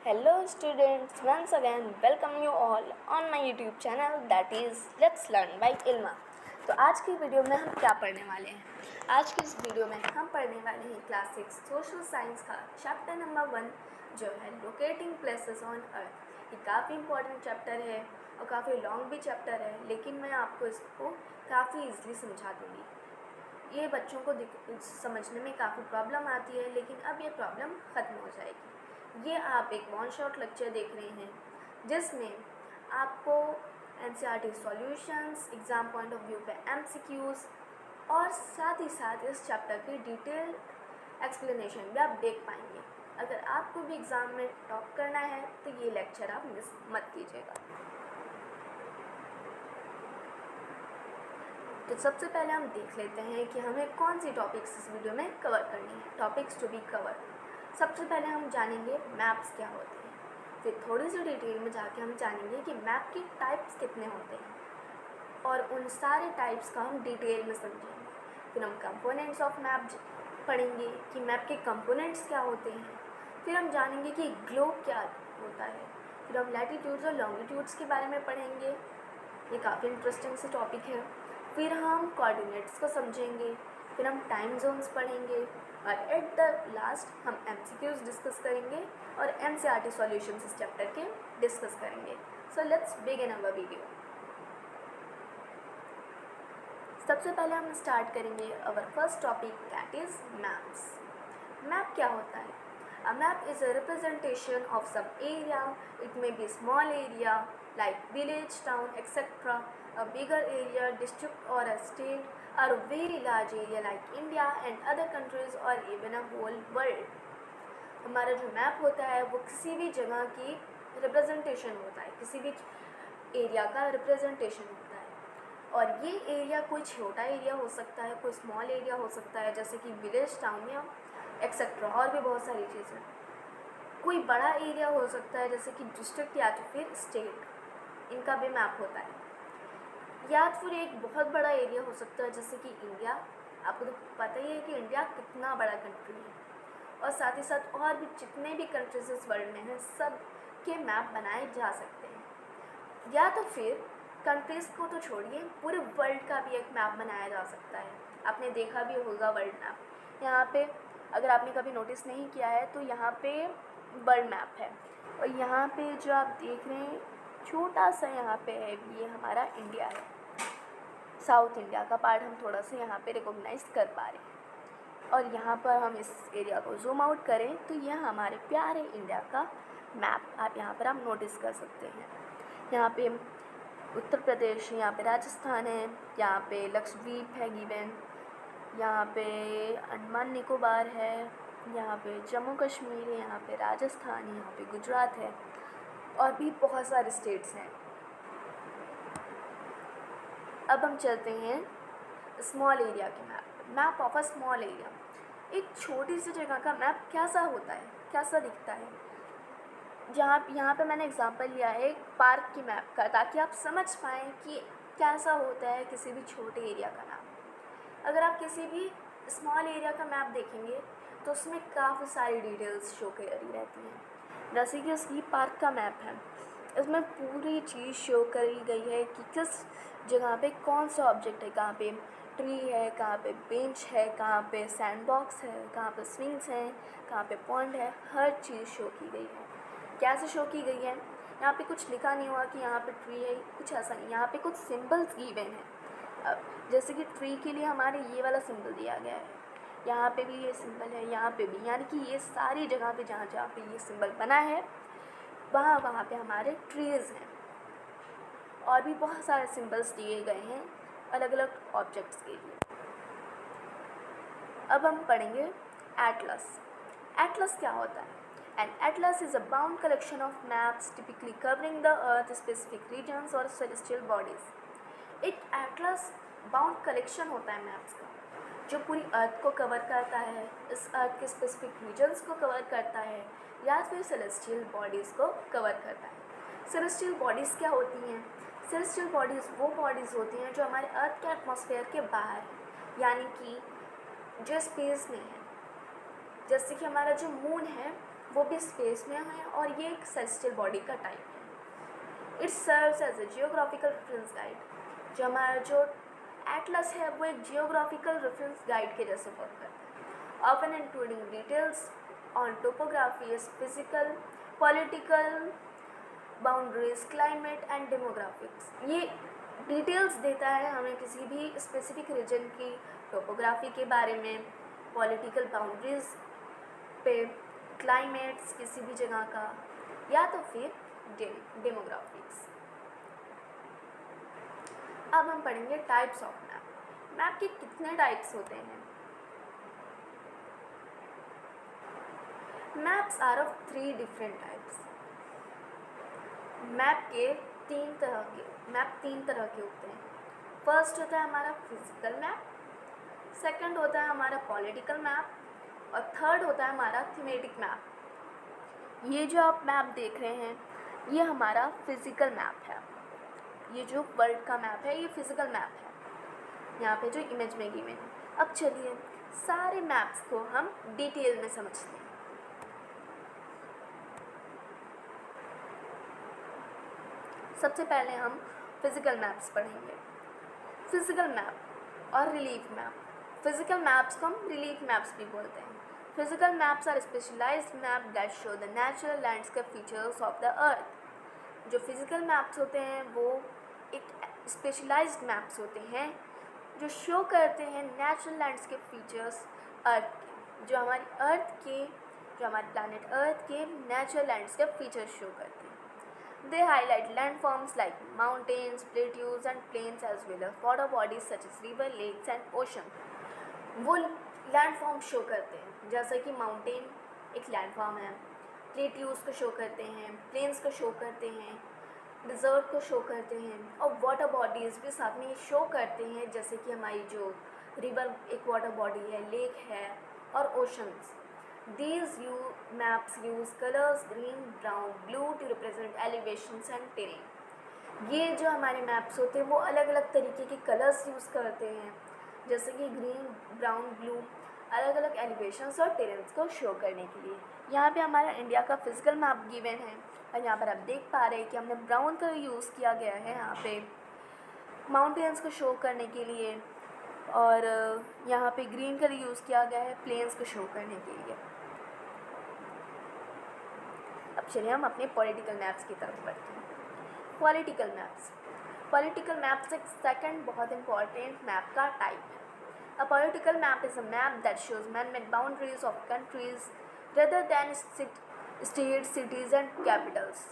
Hello students, once again welcome you all on my YouTube channel that is Let's Learn by Ilma। तो आज की video में हम क्या पढ़ने वाले हैं? आज की इस वीडियो में हम पढ़ने वाले हैं क्लास 6 सोशल साइंस का चैप्टर नंबर 1 जो है लोकेटिंग प्लेसेस ऑन अर्थ। ये काफ़ी इंपॉर्टेंट चैप्टर है और काफ़ी लॉन्ग भी चैप्टर है, लेकिन मैं आपको इसको काफ़ी ईजिली समझा दूँगी। ये बच्चों को समझने में काफ़ी प्रॉब्लम आती है, लेकिन अब ये प्रॉब्लम ख़त्म हो जाएगी। ये आप एक वन शॉट लेक्चर देख रहे हैं जिसमें आपको NCERT solutions, exam point of view पे एमसीक्यूज़ और साथ ही साथ इस चैप्टर की डिटेल एक्सप्लेनेशन भी आप देख पाएंगे। अगर आपको भी एग्ज़ाम में टॉप करना है तो ये लेक्चर आप मिस मत कीजिएगा। तो सबसे पहले हम देख लेते हैं कि हमें कौन सी टॉपिक्स इस वीडियो में कवर करनी है। टॉपिक्स टू बी कवर, सबसे पहले हम जानेंगे मैप्स क्या होते हैं, फिर थोड़ी सी डिटेल में जाके हम जानेंगे कि मैप के टाइप्स कितने होते हैं और उन सारे टाइप्स का हम डिटेल में समझेंगे। फिर हम कंपोनेंट्स ऑफ मैप पढ़ेंगे कि मैप के कंपोनेंट्स क्या होते हैं। फिर हम जानेंगे कि ग्लोब क्या होता है। फिर हम लैटिट्यूड्स और लॉन्गिट्यूड्स के बारे में पढ़ेंगे, ये काफ़ी इंटरेस्टिंग सा टॉपिक है। फिर हम कोऑर्डिनेट्स को समझेंगे, फिर हम टाइम जोन्स पढ़ेंगे और एट द लास्ट हम एमसीक्यूज डिस्कस करेंगे और एनसीईआरटी सॉल्यूशंस इस चैप्टर के डिस्कस करेंगे। So let's begin our video. सबसे पहले हम स्टार्ट करेंगे our first topic that is maps. Map क्या होता है? A map is a representation of some area. It may be small area like village, town, etc. A bigger area, district or a state, or a very large area like India and other countries or even a whole world. हमारा जो map होता है वो किसी भी जगह की representation होता है, किसी भी एरिया का रिप्रेजेंटेशन होता है। और ये एरिया कोई छोटा एरिया हो सकता है, कोई स्मॉल एरिया हो सकता है जैसे कि विलेज, टाउन या एक्सेट्रा, और भी बहुत सारी चीज़ें। कोई बड़ा एरिया हो सकता है जैसे कि डिस्ट्रिक्ट या तो फिर स्टेट, इनका भी मैप होता है। या फिर एक बहुत बड़ा एरिया हो सकता है जैसे कि इंडिया। आपको तो पता ही है कि इंडिया कितना बड़ा कंट्री है, और साथ ही साथ और भी जितने भी कंट्रीज इस वर्ल्ड में हैं सब के मैप बनाए जा सकते हैं। या तो फिर कंट्रीज़ को तो छोड़िए, पूरे वर्ल्ड का भी एक मैप बनाया जा सकता है। आपने देखा भी होगा वर्ल्ड मैप। यहाँ पे अगर आपने कभी नोटिस नहीं किया है तो यहाँ पे वर्ल्ड मैप है, और यहाँ पे जो आप देख रहे हैं छोटा सा यहाँ पे है, ये हमारा इंडिया है। साउथ इंडिया का पार्ट हम थोड़ा सा यहाँ पे रिकॉग्नाइज कर पा रहे हैं। और यहाँ पर हम इस एरिया को जूम आउट करें तो यह हमारे प्यारे इंडिया का मैप आप यहाँ पर आप नोटिस कर सकते हैं। यहाँ पे उत्तर प्रदेश, यहाँ पे राजस्थान है, यहाँ पे लक्षद्वीप है गिवन, यहाँ पे अंडमान निकोबार है, यहाँ पे जम्मू कश्मीर है, यहाँ पे राजस्थान है, यहाँ पे गुजरात है, और भी बहुत सारे स्टेट्स हैं। अब हम चलते हैं स्मॉल एरिया के map of a small area. एक छोटी सी जगह का मैप कैसा होता है, कैसा दिखता है? यहाँ पे मैंने एग्जांपल लिया है एक पार्क की मैप का, ताकि आप समझ पाएँ कि कैसा होता है किसी भी छोटे एरिया का मैप। अगर आप किसी भी स्मॉल एरिया का मैप देखेंगे तो उसमें काफ़ी सारी डिटेल्स शो करी रहती हैं। जैसे कि इसकी पार्क का मैप है, इसमें पूरी चीज़ शो करी गई है कि किस जगह पे कौन सा ऑब्जेक्ट है, कहाँ पे ट्री है, कहाँ पे बेंच है, कहाँ पे सैंडबॉक्स है, कहाँ पे स्विंग्स हैं, कहाँ पे पॉन्ड है, हर चीज़ शो की गई है। कैसे शो की गई है? यहाँ पे कुछ लिखा नहीं हुआ कि यहाँ पे ट्री है, कुछ ऐसा नहीं। यहाँ पे कुछ सिंबल्स गिवन हैं। अब जैसे कि ट्री के लिए हमारे ये वाला सिंबल दिया गया है, यहाँ पे भी ये सिंबल है, यहाँ पे भी, यानी कि ये सारी जगह पे जहाँ जहाँ पे ये सिंबल बना है वहाँ पे हमारे ट्रीज़ हैं। और भी बहुत सारे सिंबल्स दिए गए हैं अलग अलग ऑब्जेक्ट्स के लिए। अब हम पढ़ेंगे एटलस। एटलस क्या होता है? An atlas is a bound collection of maps typically covering the earth specific regions or celestial bodies. एक एटलस बाउंड कलेक्शन होता है मैप्स का, जो पूरी अर्थ को कवर करता है, इस अर्थ के स्पेसिफिक रीजन्स को कवर करता है, या फिर सेलेस्टियल बॉडीज़ को कवर करता है। सेलेस्टियल बॉडीज़ क्या होती हैं? सेलेस्टियल बॉडीज़ वो बॉडीज़ होती हैं जो हमारे अर्थ के एटमॉस्फेयर के बाहर हैं, यानी कि जो स्पेस में है। जैसे कि हमारा जो मून है वो भी स्पेस में है और ये एक सेलेस्टियल बॉडी का टाइप है। It serves as a geographical reference guide. जो हमारा जो एटलस है वो एक जियोग्राफिकल रेफरेंस गाइड के जैसे वर्क करता है, often including details on topography, physical, political boundaries, climate and demographics. ये डिटेल्स देता है हमें किसी भी स्पेसिफिक रीजन की टोपोग्राफी के बारे में, पॉलिटिकल बाउंड्रीज पे, क्लाइमेट्स किसी भी जगह का, या तो फिर डेमोग्राफिक्स। अब हम पढ़ेंगे टाइप्स ऑफ मैप। मैप के कितने टाइप्स होते हैं? Maps are of 3 different types. Map तीन तरह के होते हैं। फर्स्ट होता है हमारा फिजिकल मैप, सेकंड होता है हमारा पॉलिटिकल मैप और थर्ड होता है हमारा थीमेटिक मैप। ये जो आप मैप देख रहे हैं ये हमारा फिजिकल मैप है। ये जो वर्ल्ड का मैप है ये फिजिकल मैप है, यहाँ पे जो इमेज में गिवन है। अब चलिए सारे मैप्स को हम डिटेल में समझते हैं। सबसे पहले हम फिजिकल मैप्स पढ़ेंगे। फिजिकल मैप और रिलीफ मैप। फिजिकल मैप्स को हम रिलीफ मैप्स भी बोलते हैं। Physical maps are specialized map that show the natural landscape features of the earth. जो फिजिकल मैप्स होते हैं वो एक स्पेशलाइज्ड मैप्स होते हैं जो शो करते हैं नेचुरल लैंडस्केप फीचर्स अर्थ के, जो हमारे प्लैनेट अर्थ के नेचुरल लैंडस्केप फीचर्स शो करते हैं। They highlight landforms like mountains, plateaus and plains as well as water bodies such as river, lakes and ocean. वो लैंडफॉर्म शो करते हैं जैसे कि माउंटेन एक लैंडफॉर्म है, प्लेट्यूज को शो करते हैं, प्लेन्स को शो करते हैं, डिज़र्ट को शो करते हैं और वाटर बॉडीज़ भी साथ में शो करते हैं जैसे कि हमारी जो रिवर एक वाटर बॉडी है, लेक है और oceans. These maps use colors green, brown, blue to represent elevations and terrain. ये जो हमारे मैप्स होते हैं वो अलग अलग तरीके के कलर्स यूज़ करते हैं जैसे कि ग्रीन, ब्राउन, ब्लू, अलग अलग एलिवेशंस और टेरेन्स को शो करने के लिए। यहाँ पे हमारा इंडिया का फिजिकल मैप गिवन है और यहाँ पर आप देख पा रहे हैं कि हमने ब्राउन कलर यूज़ किया गया है यहाँ पे माउंटेन्स को शो करने के लिए और यहाँ पे ग्रीन कलर यूज़ किया गया है प्लेन्स को शो करने के लिए। अब चलिए हम अपने पॉलिटिकल मैप्स की तरफ बढ़ते हैं। पॉलिटिकल मैप्स एक सेकंड बहुत इंपॉर्टेंट मैप का टाइप है। A political map is a map that shows man-made boundaries of countries rather than state, cities and Capitals.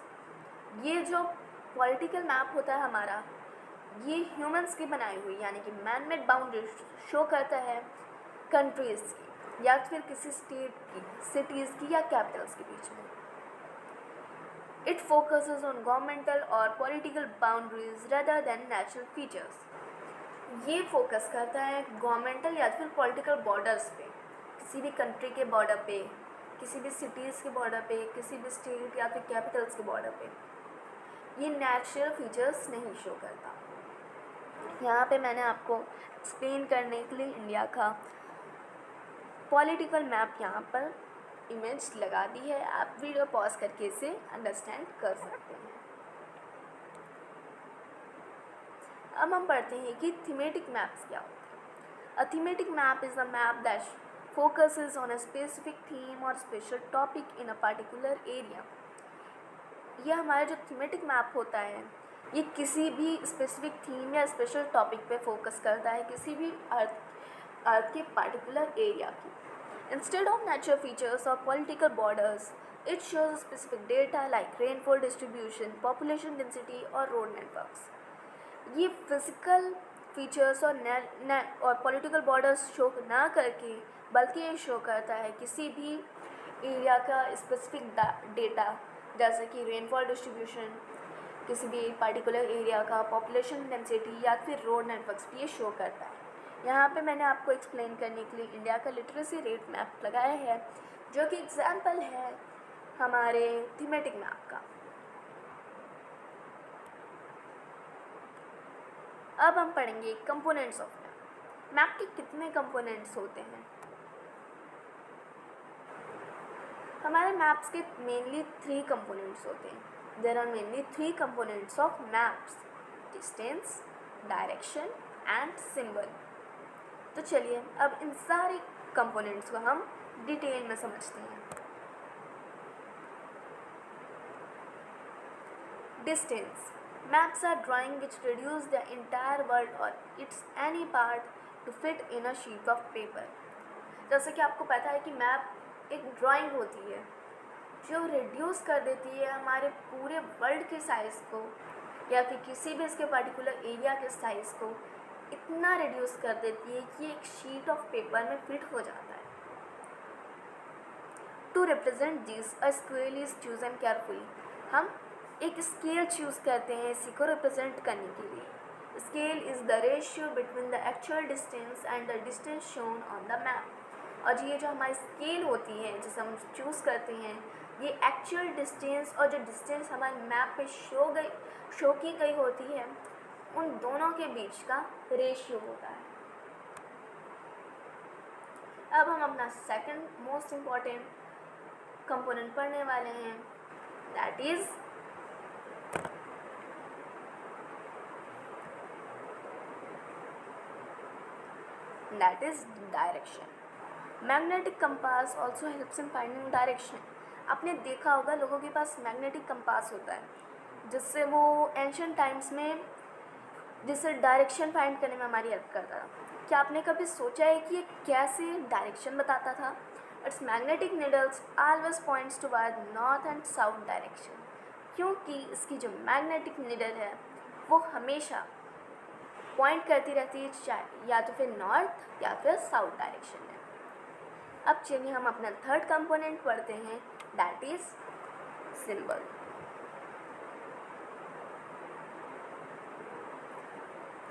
ये जो पॉलिटिकल मैप होता है हमारा ये ह्यूमंस की बनाई हुई यानी कि मैन-मेड बाउंड्रीज शो करता है कंट्रीज़ की या फिर किसी स्टेट की, सिटीज़ की या कैपिटल्स के बीच में। It focuses on governmental or political boundaries rather than natural features. ये फोकस करता है गवर्नमेंटल या फिर पॉलिटिकल बॉर्डर्स पे, किसी भी कंट्री के बॉर्डर पे, किसी भी सिटीज़ के बॉर्डर पे, किसी भी स्टेट या फिर कैपिटल्स के बॉर्डर पे। ये नेचुरल फीचर्स नहीं शो करता। यहाँ पे मैंने आपको एक्सप्लेन करने के लिए इंडिया का पॉलिटिकल मैप यहाँ पर इमेज लगा दी है, आप वीडियो पॉज करके इसे अंडरस्टैंड कर सकते हैं। अब हम पढ़ते हैं कि थीमेटिक मैप्स क्या होते हैं। A thematic map is a map that focuses on a specific theme और special topic in a particular area. ये हमारा जो थीमेटिक मैप होता है ये किसी भी स्पेसिफिक थीम या स्पेशल टॉपिक पे फोकस करता है किसी भी अर्थ के पर्टिकुलर एरिया की। Instead of natural features or political borders, it shows specific data like rainfall distribution, population density और road networks. ये physical features और political borders शो ना करके बल्कि ये शो करता है किसी भी एरिया का specific data जैसे कि rainfall distribution, किसी भी particular एरिया का population density या फिर road networks भी ये शो करता है। यहाँ पे मैंने आपको एक्सप्लेन करने के लिए इंडिया का लिटरेसी रेट मैप लगाया है जो कि एग्जाम्पल है हमारे थीमेटिक मैप का। अब हम पढ़ेंगे कंपोनेंट्स ऑफ मैप। मैप के कितने कंपोनेंट्स होते हैं? हमारे मैप्स के मेनली 3 कंपोनेंट्स होते हैं। There are mainly 3 components of maps: distance, direction and symbol. तो चलिए अब इन सारे कंपोनेंट्स को हम डिटेल में समझते हैं। Distance. Maps are drawing which reduce the entire world or its any part to fit in a sheet of paper. जैसे कि आपको पता है कि मैप एक ड्राइंग होती है जो रिड्यूस कर देती है हमारे पूरे वर्ल्ड के साइज़ को या फिर किसी भी इसके पर्टिकुलर एरिया के साइज़ को इतना रिड्यूस कर देती है कि एक शीट ऑफ पेपर में फिट हो जाता है। To represent this a scale is chosen carefully. हम एक स्केल चूज़ करते हैं इसी को रिप्रेजेंट करने के लिए। Scale is the ratio between the actual distance and the distance shown on the map. और ये जो हमारी स्केल होती है जिसे हम चूज़ करते हैं, ये एक्चुअल डिस्टेंस और जो डिस्टेंस हमारे मैप पे शो की गई होती है उन दोनों के बीच का रेशियो होता है। अब हम अपना सेकंड मोस्ट इम्पॉर्टेंट कंपोनेंट पढ़ने वाले हैं, that is direction. Magnetic compass also helps in finding direction. आपने देखा होगा लोगों के पास मैग्नेटिक कंपास होता है जिससे वो एंशियंट टाइम्स में जिससे डायरेक्शन फाइंड करने में हमारी हेल्प करता था। क्या आपने कभी सोचा है कि ये कैसे डायरेक्शन बताता था? It's magnetic needles always points toward north and south direction, क्योंकि इसकी जो मैग्नेटिक नीडल है वो हमेशा पॉइंट करती रहती है या तो फिर नॉर्थ या फिर साउथ डायरेक्शन में। अब चलिए हम अपना थर्ड कंपोनेंट पढ़ते हैं, दैट इज सिंबल।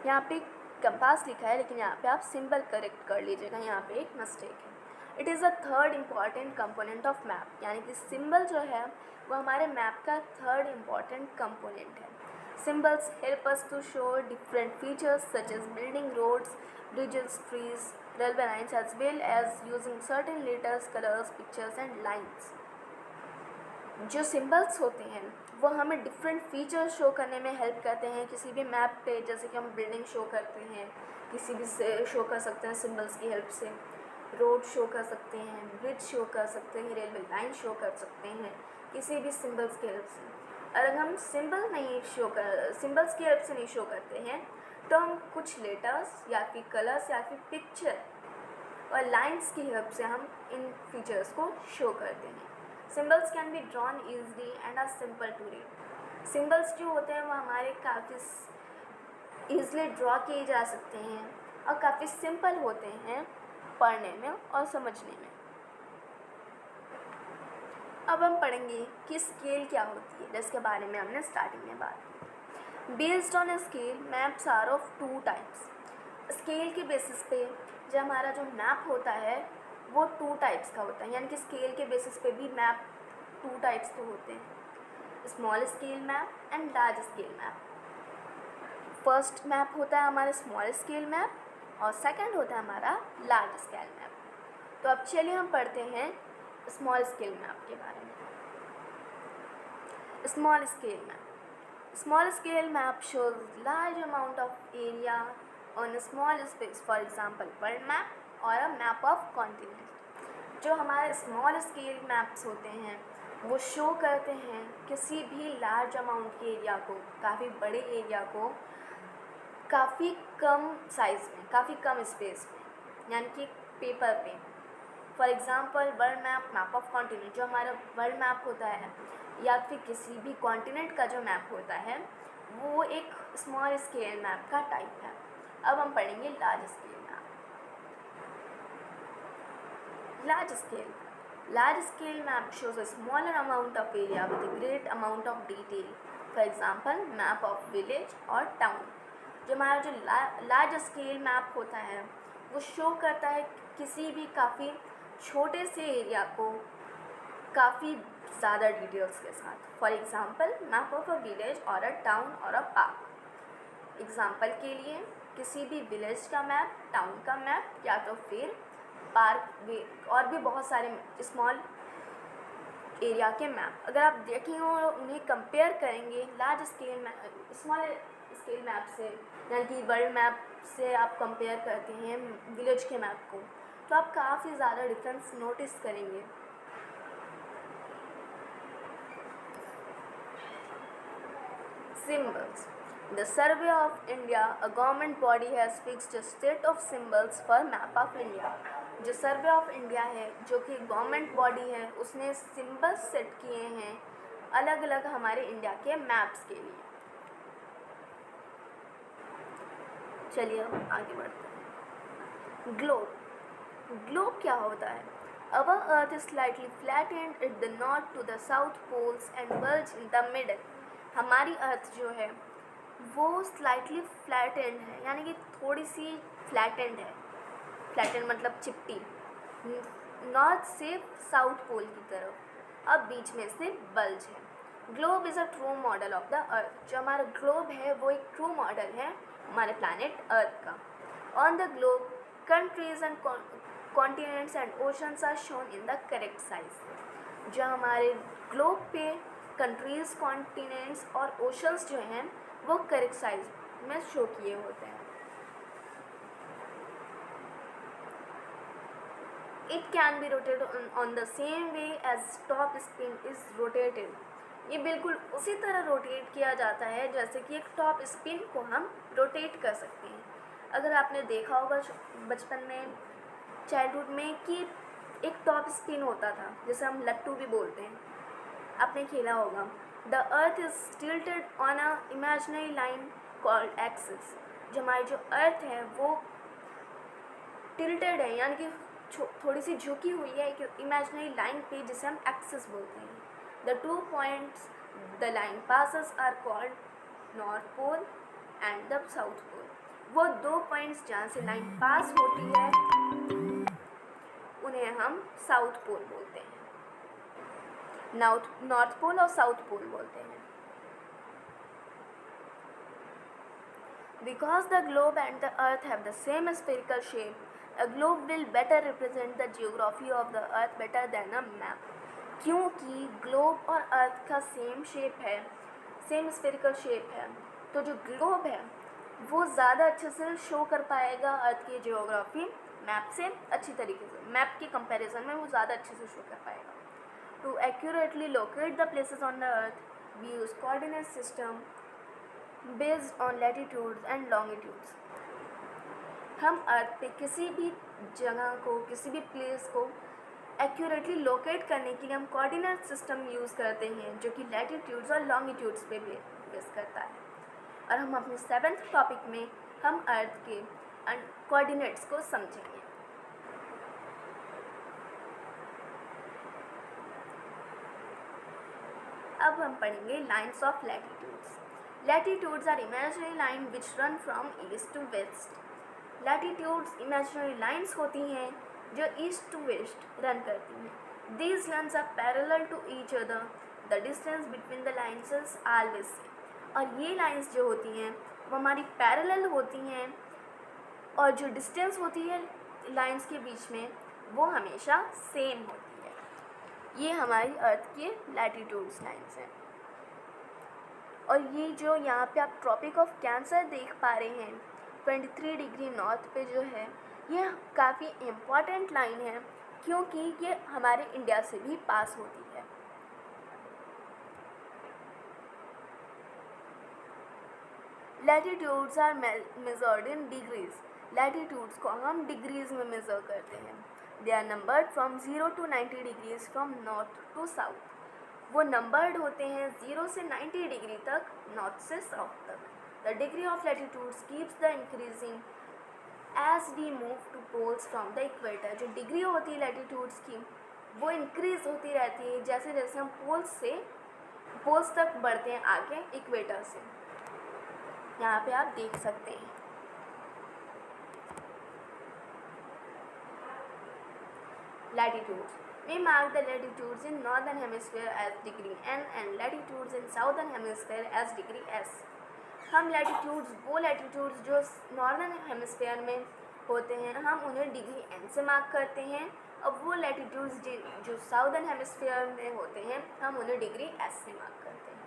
यहाँ पे कंपास लिखा है लेकिन यहाँ पे आप सिंबल करेक्ट कर लीजिएगा, यहाँ पे एक मिस्टेक है। It is a third important component of map, यानी कि सिंबल जो है वो हमारे मैप का थर्ड इम्पॉर्टेंट कंपोनेंट है। Symbols help us to show different features such as building roads, bridges, trees, railway lines, as well as using certain letters, colors, pictures and lines. जो symbols होते हैं वो हमें डिफरेंट फीचर्स शो करने में help करते हैं किसी भी मैप पे। जैसे कि हम बिल्डिंग शो करते हैं, किसी भी से शो कर सकते हैं सिम्बल्स की हेल्प से, रोड शो कर सकते हैं, ब्रिज शो कर सकते हैं, रेलवे लाइन शो कर सकते हैं किसी भी सिम्बल्स की हेल्प से। अगर हम सिम्बल्स की हेल्प से नहीं शो करते हैं तो हम कुछ लेटर्स या फिर कलर्स या फिर पिक्चर और लाइंस की हेल्प से हम इन फीचर्स को शो करते हैं। Symbols can be drawn easily and are simple to read. Symbols जो होते हैं वो हमारे काफ़ी ईजली ड्रॉ किए जा सकते हैं और काफ़ी सिंपल होते हैं पढ़ने में और समझने में। अब हम पढ़ेंगे कि स्केल क्या होती है, जिसके बारे में हमने स्टार्टिंग में बात की। Based on scale maps are of 2 types. Scale के बेसिस पे जो हमारा जो मैप होता है वो 2 टाइप्स का होता है, यानी कि स्केल के बेसिस पे भी मैप 2 टाइप्स के होते हैं, small scale map and large scale map. First map होता है हमारा स्मॉल स्केल मैप और सेकंड होता है हमारा लार्ज स्केल मैप। तो अब चलिए हम पढ़ते हैं स्मॉल स्केल मैप के बारे में। Small scale map. Small scale map shows large amount of area on a small space, for example world map और a map of continent। जो हमारे स्मॉल स्केल मैप्स होते हैं वो शो करते हैं किसी भी लार्ज अमाउंट के एरिया को, काफ़ी बड़े एरिया को काफ़ी कम साइज़ में, काफ़ी कम स्पेस में, यानी कि पेपर पे। For example world map, map of continent, जो हमारा वर्ल्ड मैप होता है या फिर किसी भी कॉन्टिनेंट का जो मैप होता है वो एक स्मॉल स्केल मैप का टाइप है। अब हम पढ़ेंगे large scale map. Large scale map shows a smaller amount of area with a great amount of detail, for example map of village और टाउन। जो हमारा जो लार्ज स्केल मैप होता है वो शो करता है किसी भी काफ़ी छोटे से एरिया को काफ़ी ज़्यादा डिटेल्स के साथ। For example map of a village और अ टाउन और अ पार्क। एग्ज़ाम्पल के लिए किसी भी विलेज का मैप, टाउन का मैप या तो फिर पार्क भी, और भी बहुत सारे स्मॉल एरिया के मैप अगर आप देखेंगे और उन्हें कंपेयर करेंगे large scale small scale map से, यानी कि वर्ल्ड मैप से आप कंपेयर करते हैं विलेज के मैप को, तो आप काफ़ी ज़्यादा डिफरेंस नोटिस करेंगे। Symbols. The Survey of India, a government body, has fixed a set of symbols for map of India. जो सर्वे ऑफ इंडिया है, जो कि गवर्नमेंट बॉडी है, उसने सिंबल्स सेट किए हैं अलग अलग हमारे इंडिया के मैप्स के लिए। चलिए अब आगे बढ़ते हैं। ग्लोब। ग्लोब क्या होता है? Our earth is slightly flattened at the north to the south poles and bulge in the middle. हमारी अर्थ जो है वो स्लाइटली फ्लैटेंड है, यानी कि थोड़ी सी फ्लैटेंड है। फ्लैटेंड मतलब चिपटी, नॉर्थ से साउथ पोल की तरफ, अब बीच में से बल्ज है। Globe is a true model of the earth. जो हमारा ग्लोब है वो एक ट्रू मॉडल है हमारे प्लैनेट अर्थ का। On the globe countries and continents and oceans are shown in the correct size. जो हमारे ग्लोब पे कंट्रीज़, कॉन्टिनेंट्स और ओशंस जो हैं वो करेक्ट साइज में शो किए होते हैं। It can be rotated on the same way as top spin is rotated. ये बिल्कुल उसी तरह रोटेट किया जाता है जैसे कि एक टॉप स्पिन को हम रोटेट कर सकते हैं। अगर आपने देखा होगा बचपन में, चाइल्डहुड में, कि एक टॉप स्पिन होता था जिसे हम लट्टू भी बोलते हैं, आपने खेला होगा। The earth is tilted on a imaginary line called axis. जो हमारी जो अर्थ है वो टिल्टेड है, यानी कि थोड़ी सी झुकी हुई है एक इमेजिनरी लाइन पे जिसे हम एक्सिस बोलते हैं। The two points the line passes are called north pole and the south pole. वो दो पॉइंट्स जहाँ से लाइन पास होती है उन्हें हम साउथ पोल बोलते हैं, नॉर्थ पोल और साउथ पोल बोलते हैं। Because the globe and the earth have the same spherical shape, a globe will better represent the geography of the earth better than a map. क्योंकि globe और अर्थ का same shape है, same spherical shape है, तो जो globe है वो ज़्यादा अच्छे से शो कर पाएगा अर्थ की जियोग्राफी मैप से अच्छी तरीके से, मैप के कंपैरिजन में वो ज़्यादा अच्छे से शो कर पाएगा। To accurately locate the places on the earth, we use coordinate system based on latitudes and longitudes. हम अर्थ पे किसी भी जगह को, किसी भी प्लेस को एक्यूरेटली लोकेट करने के लिए हम कोऑर्डिनेट सिस्टम यूज़ करते हैं जो कि लैटिट्यूड्स और लॉन्गिट्यूड्स पे बेस करता है। और हम अपने 7th टॉपिक में हम अर्थ के कोऑर्डिनेट्स को समझेंगे। अब हम पढ़ेंगे lines of latitudes. Latitudes are imaginary line which run from east to west. Latitudes imaginary lines होती हैं जो ईस्ट टू वेस्ट रन करती हैं। These lines are parallel to each other. The distance between the lines is always same. और ये lines जो होती हैं वो हमारी पैरेलल होती हैं और जो डिस्टेंस होती है लाइन्स के बीच में वो हमेशा सेम होती है। ये हमारी अर्थ के लैटिट्यूड्स लाइन्स हैं। और ये जो यहाँ पे आप ट्रॉपिक ऑफ कैंसर देख पा रहे हैं 23 डिग्री नॉर्थ पे जो है, ये काफ़ी इम्पॉर्टेंट लाइन है क्योंकि ये हमारे इंडिया से भी पास होती है। Latitudes are measured in degrees. Latitudes को हम डिग्रीज में मेज़र करते हैं। They are numbered from 0 to 90 degrees from north to south. वो नंबर्ड होते हैं 0 से 90 डिग्री तक, नॉर्थ से साउथ तक। The degree of latitudes keeps the increasing as we move to poles from the equator. जो डिग्री होती है लैटिट्यूड्स की वो इंक्रीज होती रहती है जैसे जैसे हम पोल्स तक बढ़ते हैं आगे इक्वेटर से। यहाँ पे आप देख सकते हैं। Latitudes. We mark the latitudes in northern hemisphere as degree n and latitudes in southern hemisphere as degree s. हम लैटिट्यूड्स, वो लैटिट्यूड्स जो नॉर्दर्न हेमिस्फीयर में होते हैं, हम उन्हें डिग्री n से मार्क करते हैं अब वो लैटिट्यूड्स जो साउदर्न हेमिस्फीयर में होते हैं हम उन्हें डिग्री एस से मार्क करते हैं।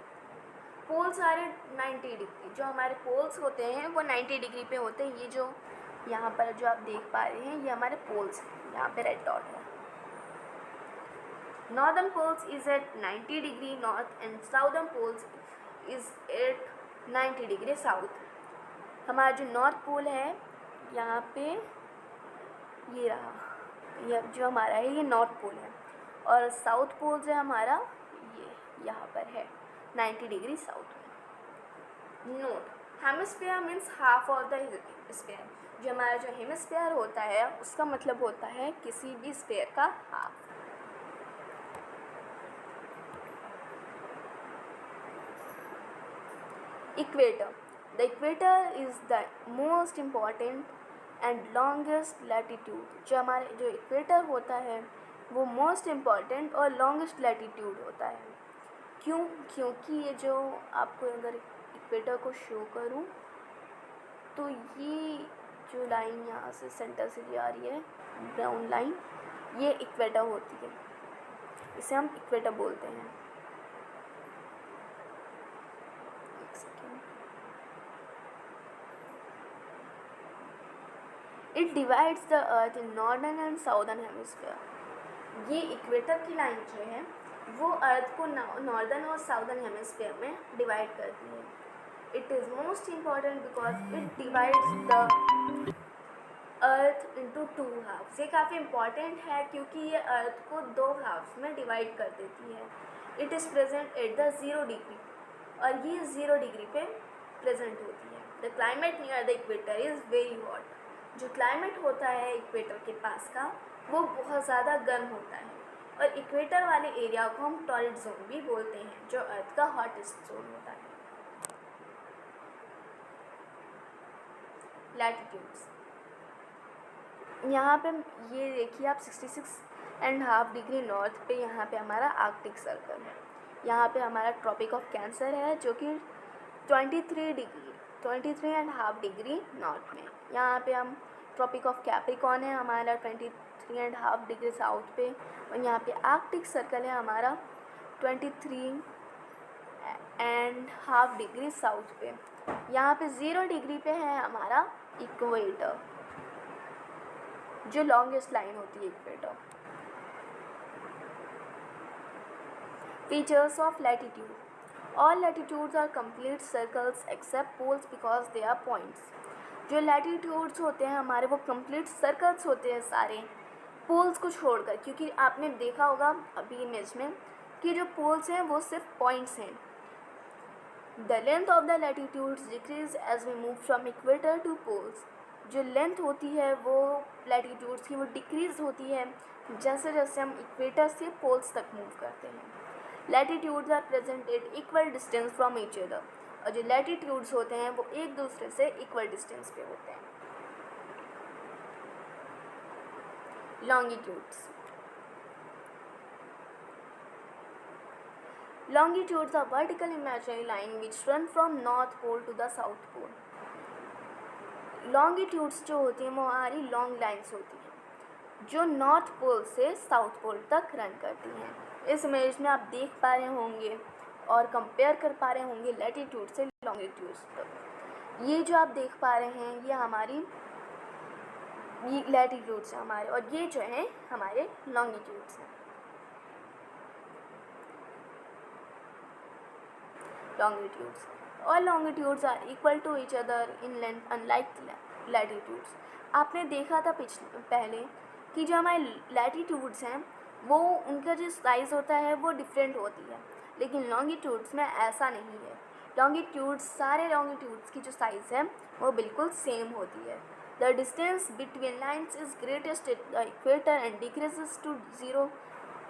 पोल्स आ रहे 90 डिग्री, जो हमारे पोल्स होते हैं वो 90 डिग्री पे होते हैं। ये जो यहाँ पर जो आप देख पा रहे हैं ये हमारे पोल्स हैं, यहाँ पे रेड डॉट है। Northern poles is at 90 degree north and southern poles is at 90 degree south. हमारा जो नॉर्थ पोल है यहाँ पे ये रहा, ये जो हमारा है ये नॉर्थ पोल है, और साउथ पोल जो हमारा ये यहाँ पर है 90 डिग्री साउथ में। Note, hemisphere means half of the sphere. जो हमारा जो हेमिस्फीयर होता है उसका मतलब होता है किसी भी स्फीयर का half. Equator, the equator is the most important and longest latitude. जो हमारे जो इक्वेटर होता है वो मोस्ट इम्पॉर्टेंट और लॉन्गेस्ट लैटिट्यूड होता है। क्यों? क्योंकि ये जो आपको अगर इक्वेटर को शो करूं तो ये जो लाइन यहाँ से सेंटर से जा रही है ब्राउन लाइन, ये इक्वेटर होती है, इसे हम इक्वेटर बोलते हैं। एक second. It divides the earth in northern and southern hemisphere. ये इक्वेटर की लाइन जो है वो अर्थ को नॉर्दर्न और साउदर्न हेमिस्फीयर में डिवाइड करती है। It is most important because it divides the earth into 2 halves. ये काफ़ी इम्पॉर्टेंट है क्योंकि ये अर्थ को 2 हाफ्स में डिवाइड कर देती है। It is present at the 0 degree, और ये 0 डिग्री पे प्रेजेंट होती है। The climate near the equator is very hot. जो क्लाइमेट होता है इक्वेटर के पास का वो बहुत ज़्यादा गर्म होता है, और इक्वेटर वाले एरिया को हम टॉरिड जोन भी बोलते हैं, जो अर्थ का हॉटेस्ट जोन होता है। लैटिट्यूड्स, यहाँ पे ये देखिए आप 66.5 डिग्री नॉर्थ पे यहाँ पे हमारा आर्कटिक सर्कल है। यहाँ पे हमारा ट्रॉपिक ऑफ कैंसर है जो कि 23.5 डिग्री नॉर्थ में। यहाँ पे हम ट्रॉपिक ऑफ कैप्रिकॉर्न है हमारा 23.5 डिग्री साउथ पे, और यहाँ पे आर्कटिक सर्कल है हमारा 23.5 डिग्री साउथ पे। यहाँ पे 0 डिग्री पे है हमारा इक्वेटर, जो लॉन्गेस्ट लाइन होती है equator. Features of latitude, all latitudes are complete circles except poles because they are points. जो लैटिट्यूड्स होते हैं हमारे वो कंप्लीट सर्कल्स होते हैं सारे, पोल्स को छोड़कर, क्योंकि आपने देखा होगा अभी इमेज में कि जो पोल्स हैं वो सिर्फ पॉइंट्स हैं। The length of the latitudes decrease as we move from equator to poles. जो लेंथ होती है वो लैटिट्यूड्स की वो डिक्रीज होती है जैसे जैसे हम इक्वेटर से पोल्स तक मूव करते हैं। Latitudes are present at equal distance from each other, और जो लैटिट्यूड्स होते हैं वो एक दूसरे से इक्वल डिस्टेंस पे होते हैं। Longitudes, longitudes are vertical imaginary line which run from north pole to the south pole. longitudes जो होती हैं वो हमारी लॉन्ग लाइन्स होती हैं जो नॉर्थ पोल से साउथ पोल तक रन करती हैं। इस इमेज में आप देख पा रहे होंगे और कंपेयर कर पा रहे होंगे लैटिट्यूड से लॉन्गिट्यूड्स तक। ये जो आप देख पा रहे हैं ये हमारी लैटिट्यूड्स हैं हमारे, और ये जो हैं हमारे लॉन्गिट्यूड्स हैं। longitudes, all longitudes are equal to each other in length unlike latitudes। आपने देखा था पहले कि जो हमारे लैटिट्यूड्स हैं वो उनका जो साइज़ होता है वो डिफरेंट होती है, लेकिन लॉन्गिट्यूड्स में ऐसा नहीं है। लॉन्गिट्यूड्स सारे लॉन्गिट्यूड्स की जो साइज़ है वो बिल्कुल सेम होती है। The distance between lines is greatest at the equator and decreases to 0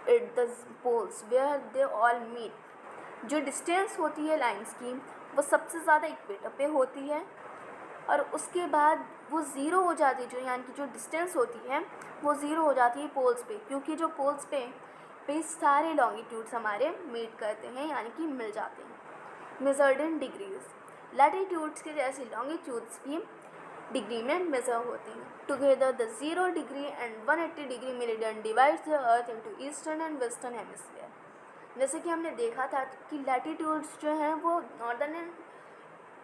at the poles where they all meet. जो डिस्टेंस होती है लाइंस की वो सबसे ज़्यादा इक्वेटर पे होती है, और उसके बाद वो ज़ीरो हो जाती है। जो यानी कि जो डिस्टेंस होती है वो ज़ीरो हो जाती है पोल्स पे, क्योंकि जो पोल्स पे सारे लॉन्गिट्यूड्स हमारे मीट करते हैं यानी कि मिल जाते हैं। मेजर्ड इन डिग्रीज, लैटिट्यूड्स के जैसे लॉन्गिट्यूड्स भी डिग्री में मेज़र होती हैं। Together the 0 degree and 180 degree meridian divides the earth into eastern and western hemisphere. जैसे कि हमने देखा था कि लैटिट्यूड्स जो हैं वो नॉर्दर्न एंड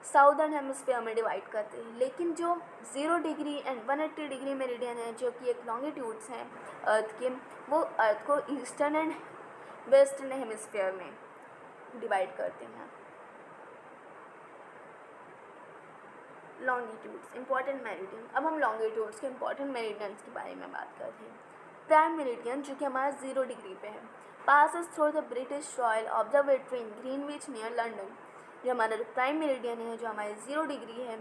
साउदर्न हेमिस्फीयर में डिवाइड करते हैं, लेकिन जो 0 डिग्री एंड 180 डिग्री मेरिडियन है जो कि एक लॉन्गिट्यूड्स हैं अर्थ के, वो अर्थ को ईस्टर्न एंड वेस्टर्न हेमिस्फीयर में डिवाइड करते हैं। Longitudes important meridian. अब हम लॉन्गिट्यूड्स के इंपॉर्टेंट मेरिडियंस के बारे में बात करते हैं। प्राइम मेरिडियन जो कि हमारा 0 डिग्री पे है, passes through the British Royal Observatory in Greenwich near London। जो हमारा प्राइम मेरिडियन है जो हमारे 0 डिग्री है,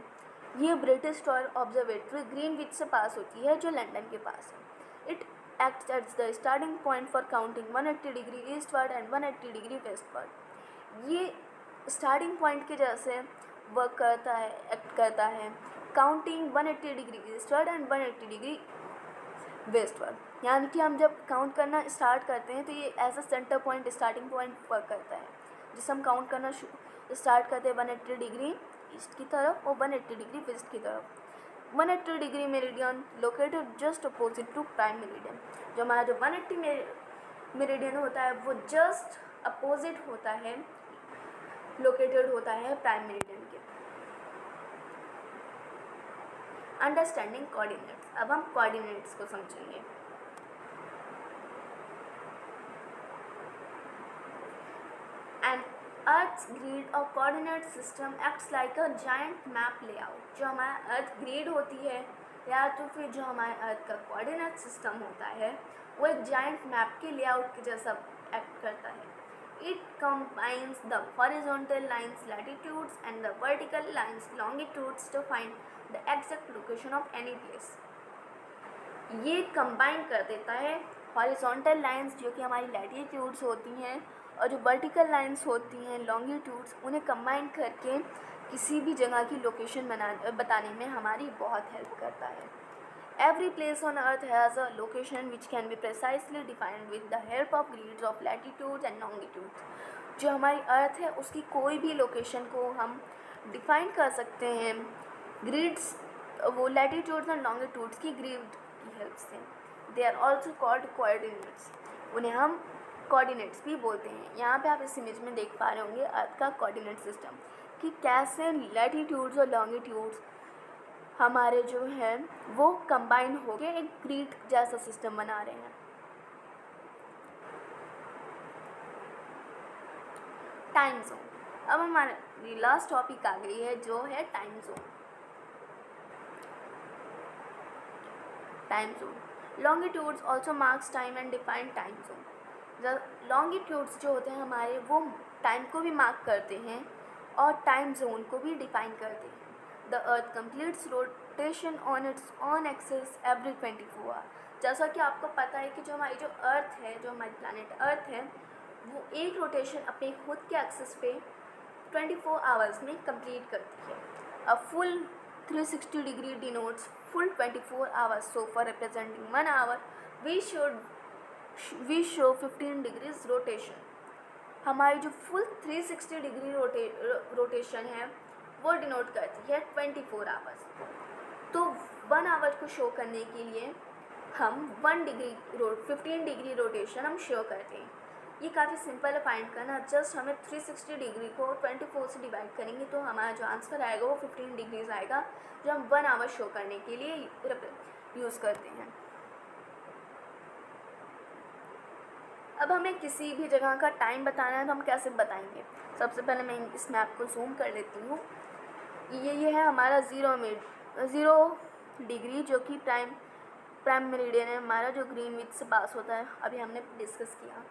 ये ब्रिटिश रॉयल ऑब्जर्वेटरी ग्रीनविच से पास होती है जो लंदन के पास है। It acts at the starting point for counting 180 degree eastward and 180 degree westward. ये स्टार्टिंग पॉइंट के जैसे वर्क करता है, एक्ट करता है, counting 180 degree eastward and 180 degree westward. यानी कि हम जब काउंट करना स्टार्ट करते हैं तो ये as a centre point, starting point work करता है, जिससे हम काउंट करना स्टार्ट करते हैं 180 डिग्री ईस्ट की तरफ और 180 डिग्री वेस्ट की तरफ। 180 degree meridian located just opposite to prime meridian. जो हमारा जो 180 मेरिडियन होता है वो जस्ट अपोजिट होता है, लोकेटेड होता है प्राइम मेरिडियन के। Understanding coordinates. अब हम कोऑर्डिनेट्स को समझेंगे। And Earth's grid or coordinate system acts like a giant map layout। जो हमारा अर्थ ग्रिड होती है या तो फिर जो हमारे अर्थ का कोऑर्डिनेट सिस्टम होता है वो एक जाइंट मैप के लेआउट के जैसा एक्ट करता है। It combines the horizontal lines latitudes and the vertical lines longitudes to find the exact location of any place। ये कंबाइन कर देता है हॉरिजॉन्टल लाइंस जो कि हमारी लैटिट्यूड्स होती हैं और जो वर्टिकल लाइंस होती हैं लॉन्गिट्यूड्स, उन्हें कंबाइन करके किसी भी जगह की लोकेशन बताने में हमारी बहुत हेल्प करता है। Every place on earth has a location which can be precisely defined with the help of grids of latitudes and longitudes। जो हमारी अर्थ है उसकी कोई भी लोकेशन को हम डिफाइन कर सकते हैं ग्रिड्स, वो लैटिट्यूड्स और लॉन्गिट्यूड्स की ग्रिड की हेल्प से। They are also called coordinates. उन्हें हम कोऑर्डिनेट्स भी बोलते हैं। यहाँ पे आप इस इमेज में देख पा रहे होंगे अर्थ का कोऑर्डिनेट सिस्टम कि कैसे लैटिट्यूड्स और लॉन्गिट्यूड्स हमारे जो है वो कंबाइन होकर एक ग्रिड जैसा सिस्टम बना रहे हैं। Time zone. अब हमारी लास्ट टॉपिक आ गई है जो है time zone. Time zone longitudes also marks time and define time zone. Longitudes जो होते हैं हमारे वो टाइम को भी मार्क करते हैं और टाइम जोन को भी डिफाइन करते हैं। The earth completes rotation on its on axis every 24 hour. जैसा कि आपको पता है कि जो हमारी जो अर्थ है, जो हमारी प्लानट अर्थ है, वो एक रोटेशन अपने खुद के एक्सिस पे 24 आवर्स में कंप्लीट करती है। A full 360 degree denotes full 24 hours. So for representing 1 hour we show 15 degrees rotation. हमारी जो फुल 360 डिग्री रोटेशन है वो डिनोट करती है 24 आवर्स। तो 1 आवर को शो करने के लिए हम 15 डिग्री रोटेशन हम शो करते हैं। ये काफ़ी सिंपल है फाइंड करना। जस्ट हमें 360 डिग्री को 24 से डिवाइड करेंगे तो हमारा जो आंसर आएगा वो 15 डिग्रीज आएगा, जो हम 1 आवर शो करने के लिए यूज़ करते हैं। अब हमें किसी भी जगह का टाइम बताना है तो हम कैसे बताएंगे? सबसे पहले मैं इस मैप को जूम कर लेती हूँ। ये है हमारा 0 डिग्री जो कि प्राइम मेरिडियन है हमारा, जो ग्रीनविच से पास होता है, अभी हमने डिस्कस किया।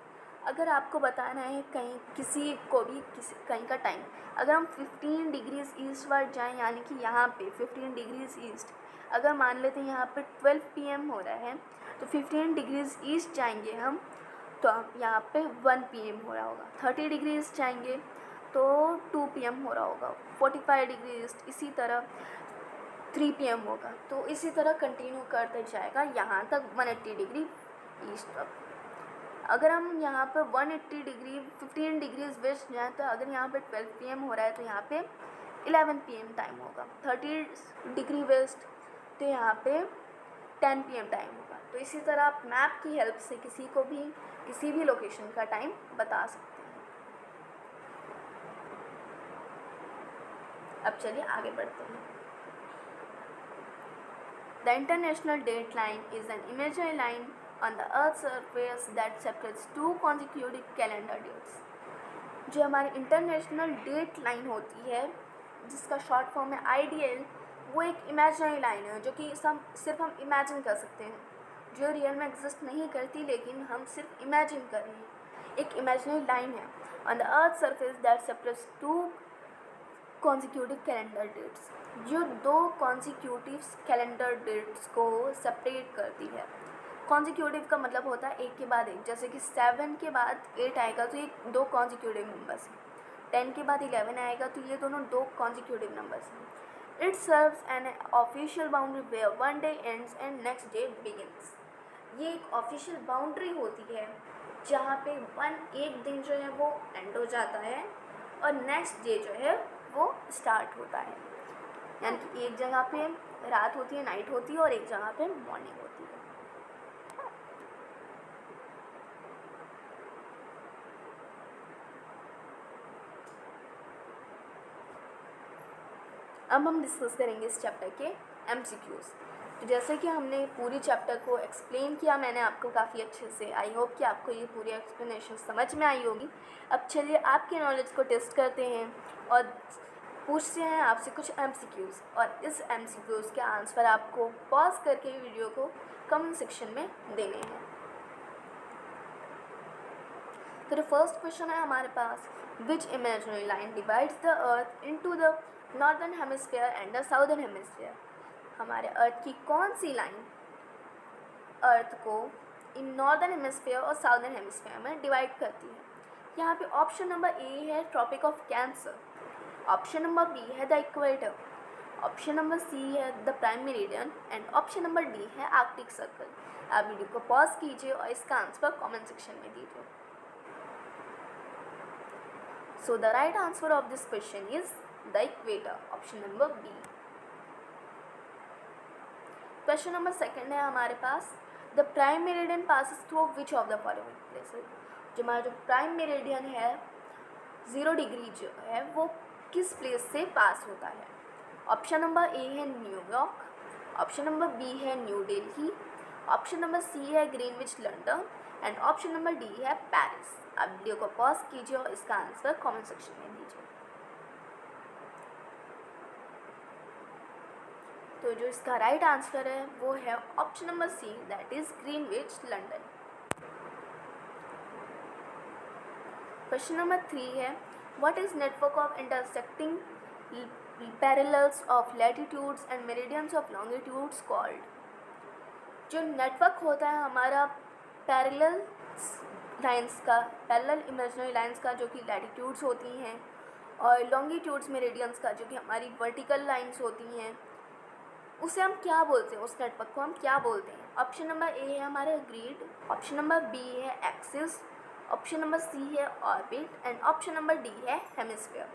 अगर आपको बताना है कहीं किसी को भी कहीं का टाइम, अगर हम 15 डिग्रीज ईस्टवर्ड जाएँ, यानी कि यहाँ पे 15 डिग्रीज ईस्ट, अगर मान लेते हैं यहाँ पे 12 PM हो रहा है तो 15 डिग्रीज ईस्ट जाएंगे हम तो यहाँ पे 1 PM हो रहा होगा। 30 डिग्री ईस्ट जाएंगे तो 2 PM हो रहा होगा। 45 डिग्री ईस्ट इसी तरह 3 PM होगा। तो इसी तरह कंटिन्यू करते जाएगा यहाँ तक 180 डिग्री ईस्ट तक। अगर हम यहाँ पर 180 डिग्री 15 डिग्रीज वेस्ट जाएँ तो अगर यहाँ पे 12 PM हो रहा है तो यहाँ पे 11 PM टाइम होगा। 30 डिग्री वेस्ट तो यहाँ पे 10 PM टाइम होगा। तो इसी तरह आप मैप की हेल्प से किसी को भी किसी भी लोकेशन का टाइम बता सकते हैं। अब चलिए आगे बढ़ते हैं। The International Date Line is an imaginary line on the Earth's surface that separates two consecutive calendar dates. जो हमारी इंटरनेशनल डेट लाइन होती है, जिसका शॉर्ट फॉर्म है IDL, वो एक इमेजिनरी लाइन है जो कि सिर्फ हम इमेजिन कर सकते हैं, जो रियल में एग्जिस्ट नहीं करती, लेकिन हम सिर्फ इमेजिन कर रहे हैं। एक इमेजिनरी लाइन है on the earth surface that separates two consecutive calendar dates, जो दो कॉन्जिक्यूटिव कैलेंडर डेट्स को सेपरेट करती है। कॉन्जिक्यूटिव का मतलब होता है एक के बाद एक, जैसे कि 7 के बाद 8 आएगा तो ये दो कॉन्जिक्यूटिव नंबर्स हैं। 10 के बाद 11 आएगा तो ये दोनों दो कॉन्जिक्यूटिव नंबर्स हैं। It serves an official boundary where one day ends and next day begins. ये एक ऑफिशियल बाउंड्री होती है जहाँ पे एक दिन जो है वो एंड हो जाता है और नेक्स्ट डे जो है वो स्टार्ट होता है। यानी कि एक जगह पे रात होती है, नाइट होती है, और एक जगह पे मॉर्निंग होती है। अब हम डिस्कस करेंगे इस चैप्टर के MCQs। तो जैसे कि हमने पूरी चैप्टर को एक्सप्लेन किया मैंने आपको काफ़ी अच्छे से, आई होप कि आपको ये पूरी एक्सप्लेनेशन समझ में आई होगी। अब चलिए आपके नॉलेज को टेस्ट करते हैं और पूछते हैं आपसे कुछ MCQs, और इस MCQs के आंसर आपको पॉज करके वीडियो को कमेंट सेक्शन में देने हैं। तो द फर्स्ट क्वेश्चन है हमारे पास, which imaginary line divides the earth into the northern hemisphere and the southern hemisphere. हमारे अर्थ की कौन सी लाइन अर्थ को इन नॉर्दर्न हेमिस्फीयर और साउदर्न हेमिस्फीयर में डिवाइड करती है? यहाँ पे ऑप्शन नंबर ए है Tropic of Cancer, option number B है the equator, option number C है the prime meridian and option number D है आर्कटिक सर्कल। आप वीडियो को पॉज कीजिए और इसका आंसर कमेंट सेक्शन में दीजिए। So the right answer of this question is the equator, option number B. Question number second है हमारे पास, the prime meridian passes through which of the following places? जो हमारा जो प्राइम मेरिडियन है 0 degree जो है वो किस प्लेस से पास होता है? ऑप्शन नंबर ए है न्यूयॉर्क, ऑप्शन नंबर बी है New Delhi, option number C है Greenwich London and option number D है पेरिस। आप वीडियो को पॉज कीजिए और इसका आंसर कमेंट सेक्शन में दीजिए। तो जो इसका राइट आंसर है वो है option number C, that is Greenwich London. Question number 3 है, what is network of intersecting parallels of latitudes and meridians of longitudes called? जो नेटवर्क होता है हमारा पैरेलल लाइंस का, पैरेलल इमेजिनरी लाइंस का जो कि लैटिट्यूड्स होती हैं, और लॉन्गिट्यूड्स मेरिडियंस का जो कि हमारी वर्टिकल लाइंस होती हैं, उसे हम क्या बोलते हैं? उस नेटवर्क को हम क्या बोलते हैं? ऑप्शन नंबर ए है हमारा ग्रिड, ऑप्शन नंबर बी है एक्सिस, ऑप्शन नंबर सी है orbit and option number D है हेमिस्फीयर।